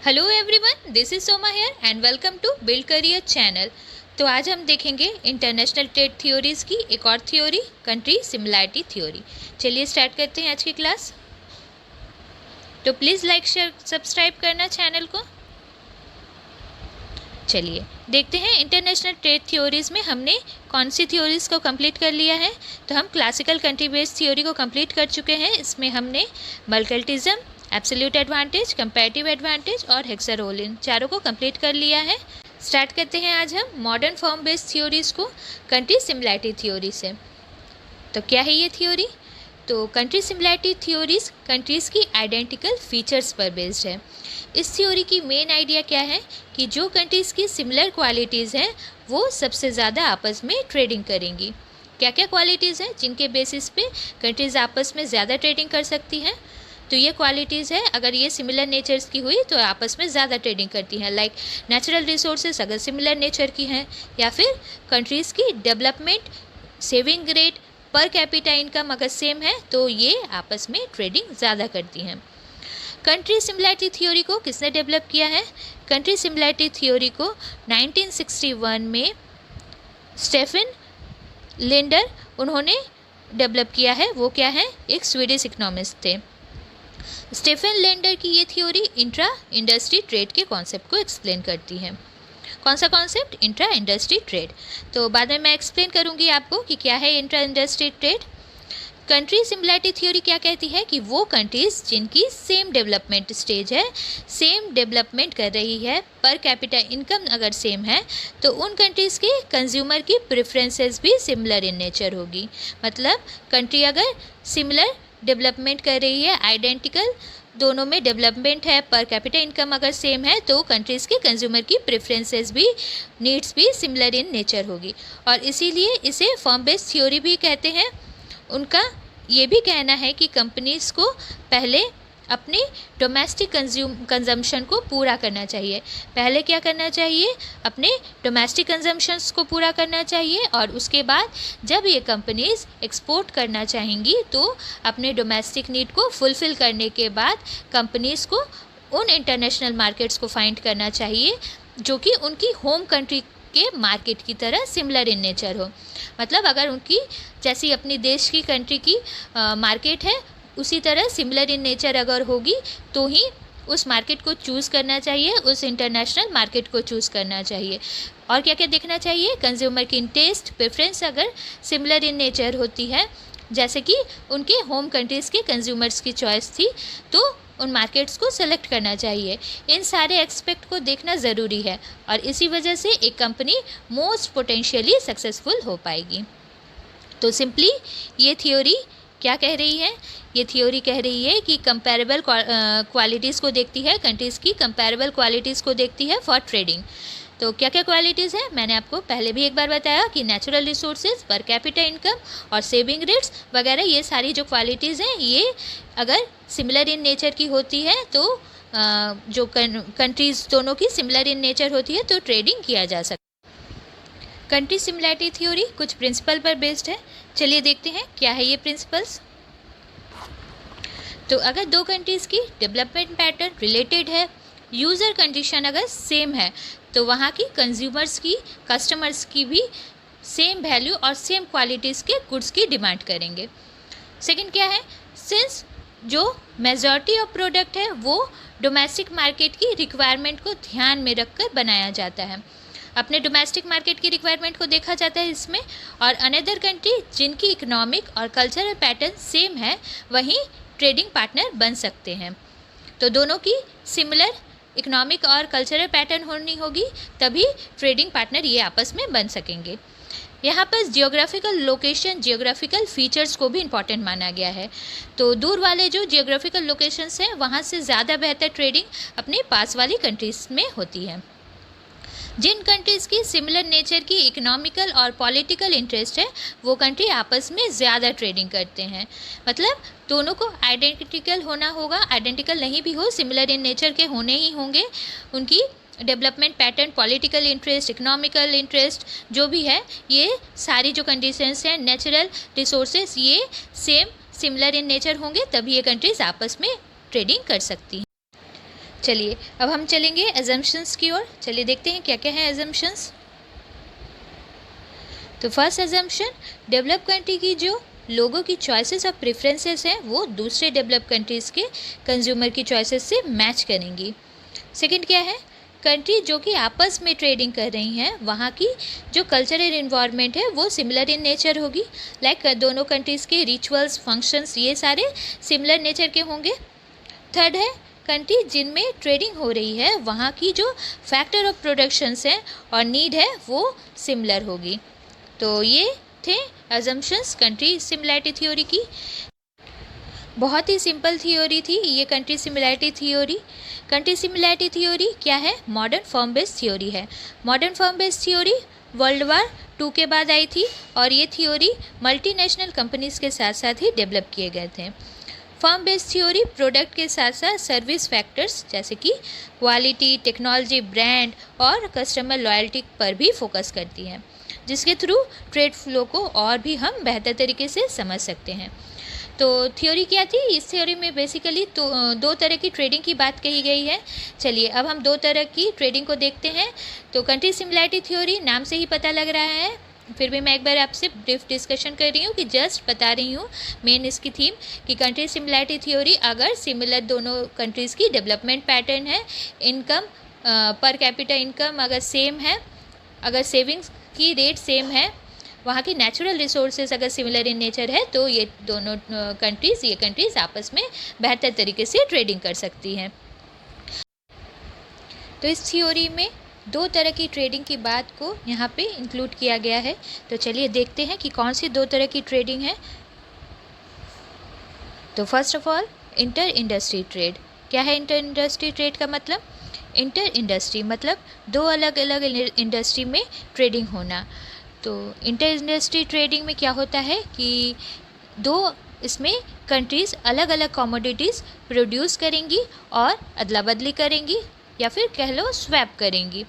Hello everyone, this is Soma here and welcome to build career channel. तो आज हम देखेंगे इंटरनेशनल ट्रेड थ्योरीज की एक और थ्योरी, कंट्री सिमिलैरिटी थ्योरी। चलिए स्टार्ट करते हैं आज की क्लास। तो प्लीज़ लाइक शेयर सब्सक्राइब करना चैनल को। चलिए देखते हैं इंटरनेशनल ट्रेड थ्योरीज में हमने कौन सी थ्योरीज को कंप्लीट कर लिया है। तो हम क्लासिकल कंट्री बेस्ड थ्योरी को कंप्लीट कर चुके हैं। इसमें हमने mercantilism, absolute advantage, comparative advantage और हेक्सा-रोल इन चारों को कंप्लीट कर लिया है। स्टार्ट करते हैं आज हम मॉडर्न फॉर्म बेस्ड थ्योरीज को कंट्री सिमिलैरिटी थ्योरी से। तो क्या है ये थ्योरी? तो कंट्री सिमिलैरिटी थ्योरीज कंट्रीज़ की आइडेंटिकल फीचर्स पर बेस्ड है। इस थ्योरी की मेन आइडिया क्या है कि जो कंट्रीज़ की सिमिलर क्वालिटीज़ हैं वो सबसे ज़्यादा आपस में ट्रेडिंग करेंगी। क्या क्या क्वालिटीज़ हैं जिनके बेसिस पे कंट्रीज़ आपस में ज़्यादा ट्रेडिंग कर सकती हैं? तो ये क्वालिटीज़ है, अगर ये सिमिलर नेचर्स की हुई तो आपस में ज़्यादा ट्रेडिंग करती हैं। लाइक नेचुरल रिसोर्सेज अगर सिमिलर नेचर की हैं, या फिर कंट्रीज़ की development, saving rate, per capita income अगर सेम है तो ये आपस में ट्रेडिंग ज़्यादा करती हैं। कंट्री सिमिलैरिटी थ्योरी को किसने डेवलप किया है? कंट्री सिमिलैरिटी थ्योरी को 1961 में स्टेफन लिंडर उन्होंने डेवलप किया है। वो क्या है? एक स्वीडिश इकोनॉमिस्ट थे। स्टेफन लिंडर की ये थ्योरी इंट्रा इंडस्ट्री ट्रेड के कॉन्सेप्ट को एक्सप्लेन करती है। कौन सा कॉन्सेप्ट? Intra industry trade. तो बाद में मैं एक्सप्लेन करूँगी आपको कि क्या है intra industry trade. Country similarity theory क्या कहती है कि वो कंट्रीज़ जिनकी सेम डेवलपमेंट स्टेज है, सेम डेवलपमेंट कर रही है, पर कैपिटा इनकम अगर सेम है, तो उन कंट्रीज़ के कंज्यूमर की प्रेफरेंसेस भी सिमिलर इन नेचर होगी। मतलब कंट्री अगर सिमिलर डेवलपमेंट कर रही है, आइडेंटिकल दोनों में डेवलपमेंट है, पर कैपिटा इनकम अगर सेम है, तो कंट्रीज़ के कंज्यूमर की प्रेफरेंसेस भी, नीड्स भी सिमिलर इन नेचर होगी। और इसीलिए इसे फर्म बेस्ड थ्योरी भी कहते हैं। उनका ये भी कहना है कि कंपनीज़ को पहले अपने डोमेस्टिक कंजम्पशन को पूरा करना चाहिए। पहले क्या करना चाहिए? अपने डोमेस्टिक कंजम्पशंस को पूरा करना चाहिए, और उसके बाद जब ये कंपनीज़ एक्सपोर्ट करना चाहेंगी तो अपने डोमेस्टिक नीड को फुलफ़िल करने के बाद कंपनीज़ को उन इंटरनेशनल मार्केट्स को फाइंड करना चाहिए जो कि उनकी होम कंट्री के मार्केट की तरह सिमिलर इन नेचर हो। मतलब अगर उनकी जैसी अपनी देश की कंट्री की मार्केट है, उसी तरह सिमिलर इन नेचर अगर होगी तो ही उस मार्केट को चूज़ करना चाहिए, उस इंटरनेशनल मार्केट को चूज़ करना चाहिए। और क्या क्या देखना चाहिए? कंज्यूमर की टेस्ट, प्रेफरेंस अगर सिमिलर इन नेचर होती है, जैसे कि उनके होम कंट्रीज़ के कंज्यूमर्स की चॉइस थी, तो उन मार्केट्स को सेलेक्ट करना चाहिए। इन सारे एक्सपेक्ट को देखना ज़रूरी है, और इसी वजह से एक कंपनी मोस्ट पोटेंशियली सक्सेसफुल हो पाएगी। तो सिंपली ये थ्योरी क्या कह रही है? ये थ्योरी कह रही है कि कंपैरेबल क्वालिटीज़ को देखती है, कंट्रीज़ की कंपैरेबल क्वालिटीज़ को देखती है फॉर ट्रेडिंग। तो क्या क्या क्वालिटीज़ हैं? मैंने आपको पहले भी एक बार बताया कि natural resources, per capita income और सेविंग रेट्स वगैरह, ये सारी जो क्वालिटीज़ हैं ये अगर सिमिलर इन नेचर की होती है तो जो कंट्रीज़ दोनों की सिमिलर इन नेचर होती है तो ट्रेडिंग किया जा सकता है। कंट्री सिमिलैरिटी थ्योरी कुछ प्रिंसिपल पर बेस्ड है। चलिए देखते हैं क्या है ये प्रिंसिपल्स। तो अगर दो कंट्रीज़ की डेवलपमेंट पैटर्न रिलेटेड है, यूज़र कंडीशन अगर सेम है, तो वहाँ की कंज्यूमर्स की, कस्टमर्स की भी सेम वैल्यू और सेम क्वालिटीज़ के गुड्स की डिमांड करेंगे। सेकंड क्या है? सिंस जो मेजॉरिटी ऑफ प्रोडक्ट है वो डोमेस्टिक मार्केट की रिक्वायरमेंट को ध्यान में रखकर बनाया जाता है, अपने डोमेस्टिक मार्केट की रिक्वायरमेंट को देखा जाता है इसमें, और अनदर कंट्री जिनकी इकोनॉमिक और कल्चरल पैटर्न सेम है वहीं ट्रेडिंग पार्टनर बन सकते हैं। तो दोनों की सिमिलर इकोनॉमिक और कल्चरल पैटर्न होनी होगी, तभी ट्रेडिंग पार्टनर ये आपस में बन सकेंगे। यहाँ पर जियोग्राफिकल लोकेशन, जियोग्राफिकल फीचर्स को भी इम्पॉर्टेंट माना गया है। तो दूर वाले जो जियोग्राफिकल लोकेशंस हैं वहाँ से ज़्यादा बेहतर ट्रेडिंग अपने पास वाली कंट्रीज़ में होती है। जिन कंट्रीज़ की सिमिलर नेचर की इकोनॉमिकल और पॉलिटिकल इंटरेस्ट है वो कंट्री आपस में ज़्यादा ट्रेडिंग करते हैं। मतलब दोनों को आइडेंटिकल होना होगा, आइडेंटिकल नहीं भी हो, सिमिलर इन नेचर के होने ही होंगे। उनकी development pattern, political interest, economical interest जो भी है, ये सारी जो कंडीशंस हैं, नेचुरल रिसोर्सेज, ये सेम सिमिलर इन नेचर होंगे, तभी ये कंट्रीज़ आपस में ट्रेडिंग कर सकती हैं। चलिए अब हम चलेंगे एजम्पशंस की ओर। चलिए देखते हैं क्या क्या है एजम्पशंस। तो फर्स्ट एजम्पशन, डेवलप कंट्री की जो लोगों की चॉइसेस और प्रेफरेंसेस हैं वो दूसरे डेवलप कंट्रीज़ के कंज्यूमर की चॉइसेस से मैच करेंगी। सेकंड क्या है, कंट्री जो कि आपस में ट्रेडिंग कर रही हैं वहाँ की जो कल्चरल इन्वायरमेंट है वो सिमिलर इन नेचर होगी। लाइक दोनों कंट्रीज़ के रिचुअल्स, फंक्शंस ये सारे सिमिलर नेचर के होंगे। थर्ड है, कंट्री जिनमें ट्रेडिंग हो रही है वहाँ की जो फैक्टर ऑफ प्रोडक्शंस हैं और नीड है वो सिमिलर होगी। तो ये थे अजम्पशंस कंट्री सिमिलैरिटी थ्योरी की। बहुत ही सिंपल थ्योरी थी ये country similarity theory. Country similarity theory क्या है, मॉडर्न फर्म बेस्ड थ्योरी है। Modern firm based theory world war 2 के बाद आई थी और ये थ्योरी मल्टीनेशनल कंपनीज़ के साथ साथ ही डेवलप किए गए थे। फर्म बेस्ड थ्योरी प्रोडक्ट के साथ साथ सर्विस फैक्टर्स जैसे कि क्वालिटी, टेक्नोलॉजी, ब्रांड और कस्टमर लॉयल्टी पर भी फोकस करती है, जिसके थ्रू ट्रेड फ्लो को और भी हम बेहतर तरीके से समझ सकते हैं। तो थ्योरी क्या थी, इस थ्योरी में बेसिकली तो 2 तरह की ट्रेडिंग की बात कही गई है। चलिए अब हम 2 तरह की ट्रेडिंग को देखते हैं। तो कंट्री सिमिलैरिटी थ्योरी नाम से ही पता लग रहा है, फिर भी मैं एक बार आपसे ब्रीफ डिस्कशन कर रही हूँ कि जस्ट बता रही हूँ मेन इसकी थीम कि कंट्री सिमिलैरिटी थ्योरी अगर सिमिलर दोनों कंट्रीज़ की डेवलपमेंट पैटर्न है, इनकम पर कैपिटा इनकम अगर सेम है, अगर सेविंग्स की रेट सेम है, वहाँ की नेचुरल रिसोर्सेज अगर सिमिलर इन नेचर है तो ये दोनों कंट्रीज़ आपस में बेहतर तरीके से ट्रेडिंग कर सकती हैं। तो इस थ्योरी में 2 तरह की ट्रेडिंग की बात को यहाँ पे इंक्लूड किया गया है। तो चलिए देखते हैं कि कौन सी 2 तरह की ट्रेडिंग है। तो first of all inter industry trade. क्या है इंटर इंडस्ट्री ट्रेड का मतलब? इंटर इंडस्ट्री मतलब 2 अलग अलग इंडस्ट्री में ट्रेडिंग होना। तो इंटर इंडस्ट्री ट्रेडिंग में क्या होता है कि 2 इसमें कंट्रीज़ अलग अलग कमोडिटीज़ प्रोड्यूस करेंगी और अदला बदली करेंगी या फिर कह लो स्वैप करेंगी।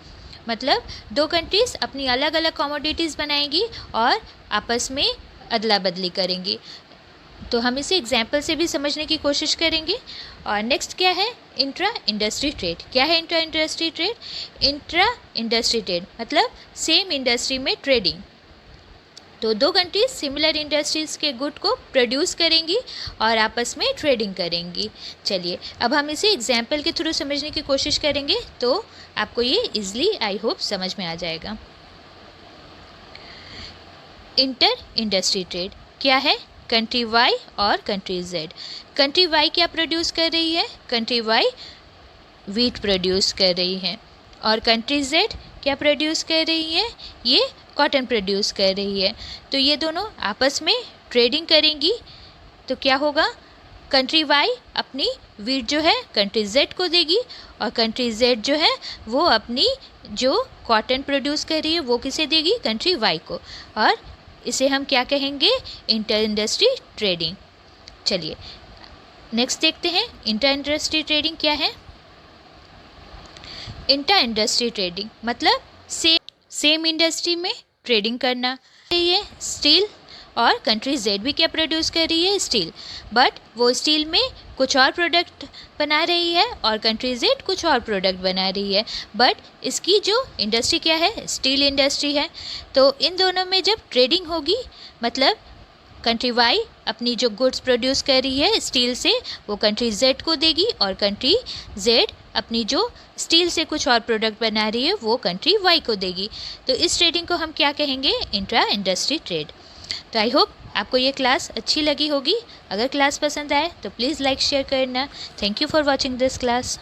मतलब 2 कंट्रीज़ अपनी अलग अलग कमोडिटीज़ बनाएंगी और आपस में अदला बदली करेंगी। तो हम इसे एग्जाम्पल से भी समझने की कोशिश करेंगे। और नेक्स्ट क्या है, इंट्रा इंडस्ट्री ट्रेड। क्या है intra industry trade? Intra industry trade मतलब सेम इंडस्ट्री में ट्रेडिंग। तो 2 कंट्रीज सिमिलर इंडस्ट्रीज़ के गुड को प्रोड्यूस करेंगी और आपस में ट्रेडिंग करेंगी। चलिए अब हम इसे एग्जाम्पल के थ्रू समझने की कोशिश करेंगे तो आपको ये इजली आई होप समझ में आ जाएगा। इंटर इंडस्ट्री ट्रेड क्या है? कंट्री वाई और कंट्री जेड। कंट्री वाई क्या प्रोड्यूस कर रही है? कंट्री वाई वीट प्रोड्यूस कर रही है। और कंट्री जेड क्या प्रोड्यूस कर रही है? ये कॉटन प्रोड्यूस कर रही है। तो ये दोनों आपस में ट्रेडिंग करेंगी। तो क्या होगा, कंट्री वाई अपनी वीट जो है कंट्री जेड को देगी और कंट्री जेड जो है वो अपनी जो कॉटन प्रोड्यूस कर रही है वो किसे देगी? कंट्री वाई को। और इसे हम क्या कहेंगे? Inter industry trading. चलिए नेक्स्ट देखते हैं इंटर इंडस्ट्री ट्रेडिंग क्या है। इंटर इंडस्ट्री ट्रेडिंग मतलब सेम इंडस्ट्री में ट्रेडिंग करना। ये स्टील और कंट्री जेड भी क्या प्रोड्यूस कर रही है? स्टील। बट वो स्टील में कुछ और प्रोडक्ट बना रही है और कंट्री जेड कुछ और प्रोडक्ट बना रही है। बट इसकी जो इंडस्ट्री क्या है? स्टील इंडस्ट्री है। तो इन दोनों में जब ट्रेडिंग होगी मतलब कंट्री वाई अपनी जो गुड्स प्रोड्यूस कर रही है स्टील से वो कंट्री जेड को देगी और कंट्री जेड अपनी जो स्टील से कुछ और प्रोडक्ट बना रही है वो कंट्री वाई को देगी। तो इस ट्रेडिंग को हम क्या कहेंगे? Intra industry trade. तो आई होप आपको ये क्लास अच्छी लगी होगी। अगर क्लास पसंद आए तो प्लीज़ लाइक शेयर करना। Thank you for watching this class.